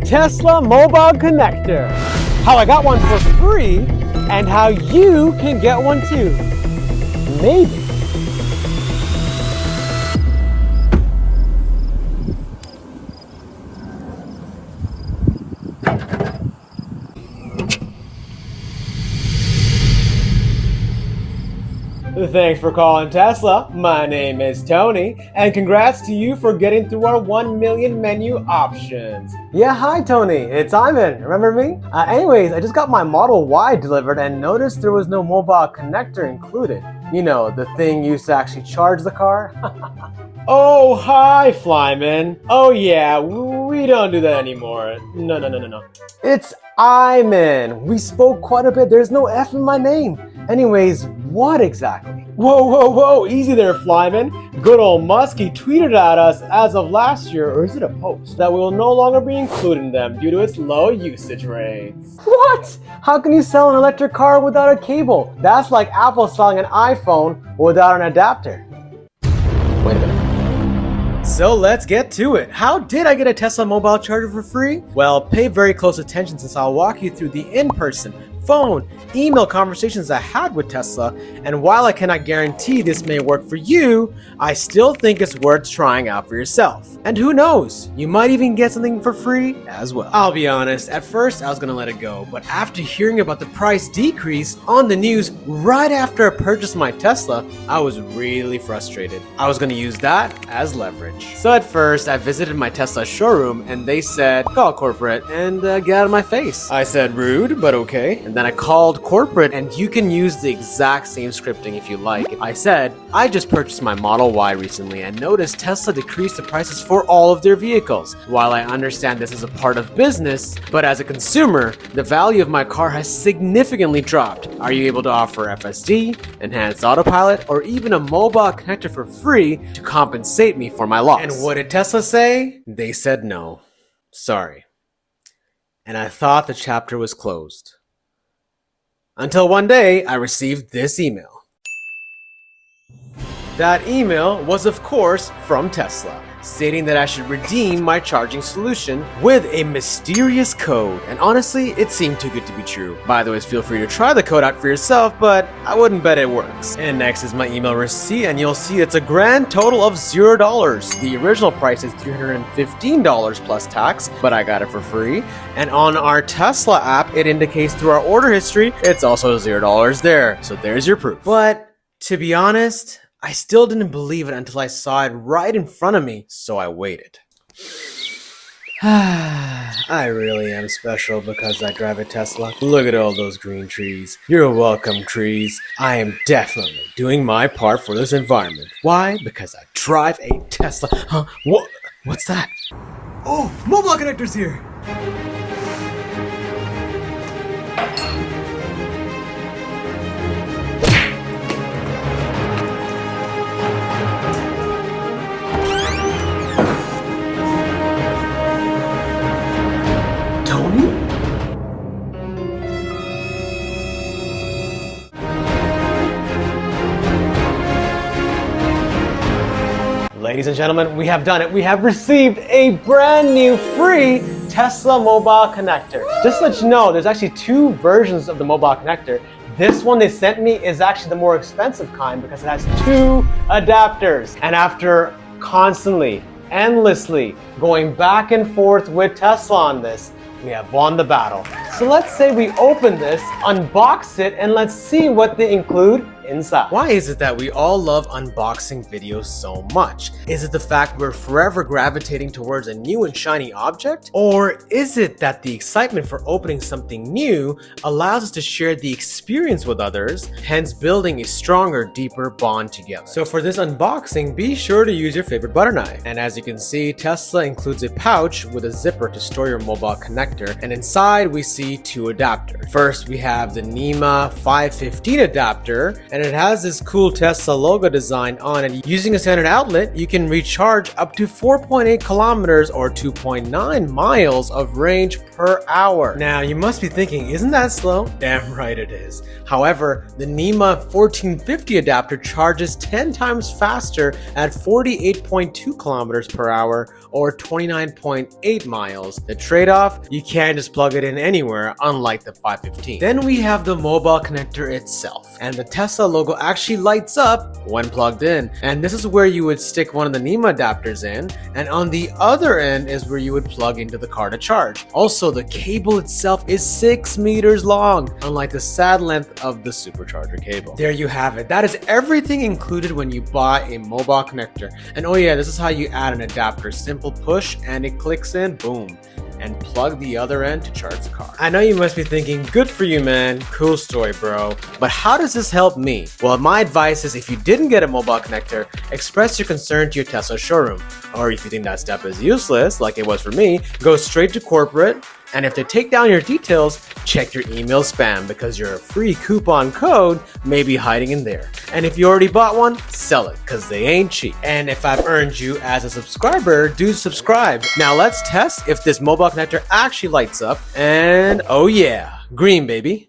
Tesla mobile connector. How I got one for free and how you can get one too. Maybe. Thanks for calling Tesla. My name is Tony, and congrats to you for getting through our 1 million menu options. Yeah, hi Tony, it's Ivan. Remember me? Anyways, I just got my Model Y delivered and noticed there was no mobile connector included. You know, the thing used to actually charge the car. Oh, hi, Flyman. Oh yeah, we don't do that anymore. No. It's Iman. We spoke quite a bit. There's no F in my name. Anyways, what exactly? Whoa, easy there, Flyman. Good old Muskie tweeted at us as of last year, or is it a post, that we will no longer be including them due to its low usage rates. What? How can you sell an electric car without a cable? That's like Apple selling an iPhone without an adapter. Wait a minute. So let's get to it. How did I get a Tesla mobile charger for free? Well, pay very close attention since I'll walk you through the in-person, phone, email conversations I had with Tesla, and while I cannot guarantee this may work for you, I still think it's worth trying out for yourself. And who knows, you might even get something for free as well. I'll be honest, at first I was gonna let it go, but after hearing about the price decrease on the news right after I purchased my Tesla, I was really frustrated. I was gonna use that as leverage. So at first, I visited my Tesla showroom and they said, call corporate and get out of my face. I said, rude, but okay. And then I called corporate and you can use the exact same scripting if you like. I said, I just purchased my Model Y recently and noticed Tesla decreased the prices for all of their vehicles. While I understand this is a part of business, but as a consumer, the value of my car has significantly dropped. Are you able to offer FSD, enhanced autopilot, or even a mobile connector for free to compensate me for my loss? And what did Tesla say? They said no. Sorry. And I thought the chapter was closed. Until one day, I received this email. That email was, of course, from Tesla, stating that I should redeem my charging solution with a mysterious code. And honestly, it seemed too good to be true. By the way, feel free to try the code out for yourself, but I wouldn't bet it works. And next is my email receipt, and you'll see it's a grand total of $0. The original price is $315 plus tax, but I got it for free. And on our Tesla app, it indicates through our order history, it's also $0 there. So there's your proof. But to be honest, I still didn't believe it until I saw it right in front of me, so I waited. I really am special because I drive a Tesla. Look at all those green trees. You're welcome, trees. I am definitely doing my part for this environment. Why? Because I drive a Tesla. Huh? What's that? Oh, mobile connector's here. Ladies and gentlemen, we have done it. We have received a brand new free Tesla mobile connector. Just to let you know, there's actually two versions of the mobile connector. This one they sent me is actually the more expensive kind because it has two adapters. And after constantly, endlessly going back and forth with Tesla on this, we have won the battle. So let's say we open this, unbox it, and let's see what they include inside. Why is it that we all love unboxing videos so much? Is it the fact we're forever gravitating towards a new and shiny object? Or is it that the excitement for opening something new allows us to share the experience with others, hence building a stronger, deeper bond together? So for this unboxing, be sure to use your favorite butter knife. And as you can see, Tesla includes a pouch with a zipper to store your mobile connector, and inside we see two adapters. First, we have the NEMA 515 adapter, and and it has this cool Tesla logo design on it. Using a standard outlet, you can recharge up to 4.8 kilometers or 2.9 miles of range per hour. Now, you must be thinking, isn't that slow? Damn right it is. However, the NEMA 1450 adapter charges 10 times faster at 48.2 kilometers per hour or 29.8 miles. The trade-off, you can't just plug it in anywhere, unlike the 515. Then we have the mobile connector itself, and the Tesla logo actually lights up when plugged in. And this is where you would stick one of the NEMA adapters in, and on the other end is where you would plug into the car to charge. Also, the cable itself is 6 meters long, unlike the sad length of the supercharger cable. There you have it. That is everything included when you buy a mobile connector. And oh yeah, this is how you add an adapter. Simple push and it clicks in, boom, and plug the other end to charge the car. I know you must be thinking, good for you, man. Cool story, bro. But how does this help me? Well, my advice is if you didn't get a mobile connector, express your concern to your Tesla showroom. Or if you think that step is useless, like it was for me, go straight to corporate. And if they take down your details, check your email spam because your free coupon code may be hiding in there. And if you already bought one, sell it because they ain't cheap. And if I've earned you as a subscriber, do subscribe. Now let's test if this mobile connector actually lights up. And oh yeah, green baby.